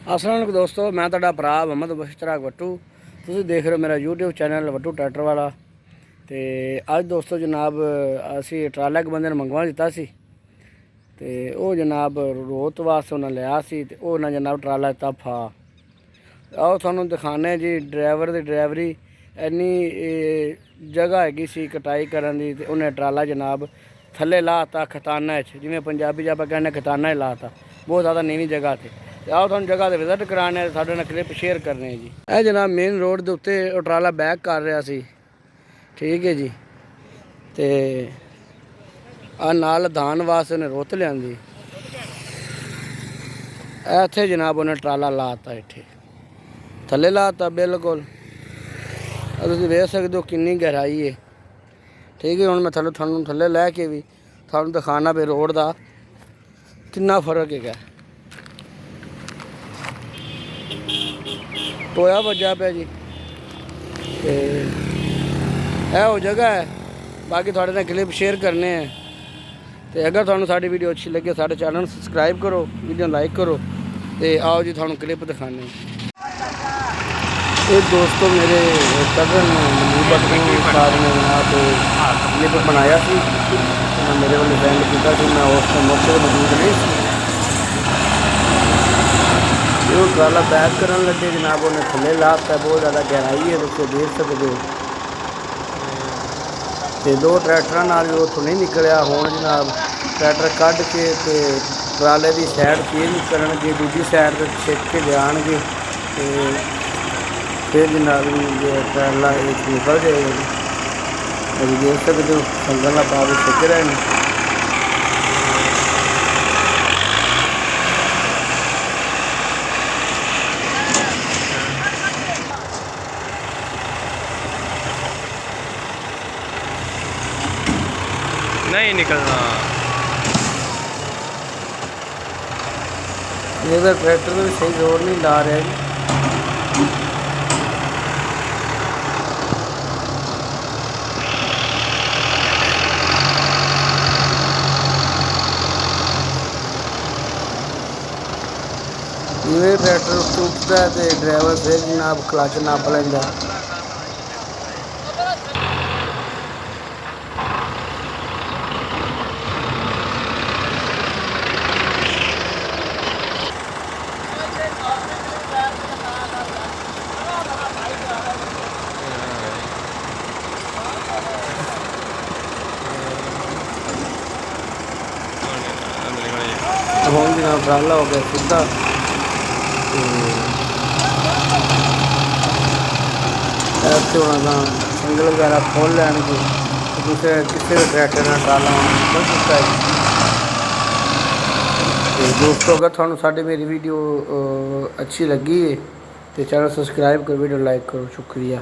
अस्सलाम वालेकुम दोस्तों, मैं तुहाडा भरा मोहम्मद मुश्तराक वट्टू। तुसीं देख रहे हो मेरा यूट्यूब चैनल वट्टू ट्रैक्टर वाला। तो अज दोस्तों जनाब असी ट्राला एक बंदे ने मंगवा दिता सी ते वो जनाब रोहत वास्ते उन्हें लिया सी ते वो उन्हें जनाब ट्राला दिता फा। आओ तुहानूं दिखाने जी ड्राइवर की ड्राइवरी। इन्नी जगह हैगी सी कटाई करन दी ते उन्हें ट्राला जनाब थल्ले लाता खताना जिवें पंजाबी च आपां कहने खताना ही लाता। बहुत ज़्यादा नीवी जगह थे। आओ तुहानूं जगह ते विजिट कराने साडे नाल क्लिप शेयर करने जी। यह जनाब मेन रोड के उत्ते ट्राला बैक कर रहा सी, ठीक है जी। ते आ नाल धान वास्ते उन्हें रुत लियांदी। इत्थे जनाब उन्हें ट्राला लाता, इत्थे थल्ले लाता बिल्कुल। तुसीं वेख सकदे हो किन्नी गहराई है, ठीक है। हुण मैं थानूं थल्ले लैके भी थानूं दिखाना भी रोड का कितना फर्क है। टोया बजा पे जी। यह वो जगह है, बाकी थोड़े नाल क्लिप शेयर करने हैं। तो अगर थानूं साडी वीडियो अच्छी लगे साडे चैनल सबसक्राइब करो, वीडियो लाइक करो। तो आओ जी थानूं क्लिप दिखाने। ये दोस्तों मेरे कज़न वट्टू साहब ने जनाब क्लिप बनाया सी, मेरे वाले सेंड किया सी। मैं उस टाइम मौके पर मौजूद नहीं सी। वो ट्राला बैक करन लगे जनाब उन्हें थल्ले लाता। बहुत ज़्यादा गहराई है, तुसीं देख सकते हो। तो दो ट्रैक्टर नाल भी उत्थों नहीं निकलिया। हुण जनाब ट्रैक्टर कढ़ के ते ट्राले की साइड चेंज करनगे, दूजी साइड पर छिक के जाएंगे तो फिर जनाब ट्राला निकल जाएगा जी। अभी देख सकते हो संगल का पा के छिक रहे हैं। नहीं निकलना। ये तो ट्रैक्टर में सही जोर नहीं ला रहा है। जिवें ट्रैक्टर उठता है तो ड्राइवर फिर जनाब क्लच नप लेंदा। ਹੁਣ जनाब ट्राला हो गया सीधा। इत्थे हुण तां सिंगल वगैरह खोल लैणगे, दूसरे किसी भी ट्रैक्टर नाल ट्राला निकल चुका है। तो दोस्तों अगर थानूं साडी मेरी वीडियो अच्छी लगी है तो चैनल सबसक्राइब करो, वीडियो लाइक करो। शुक्रिया।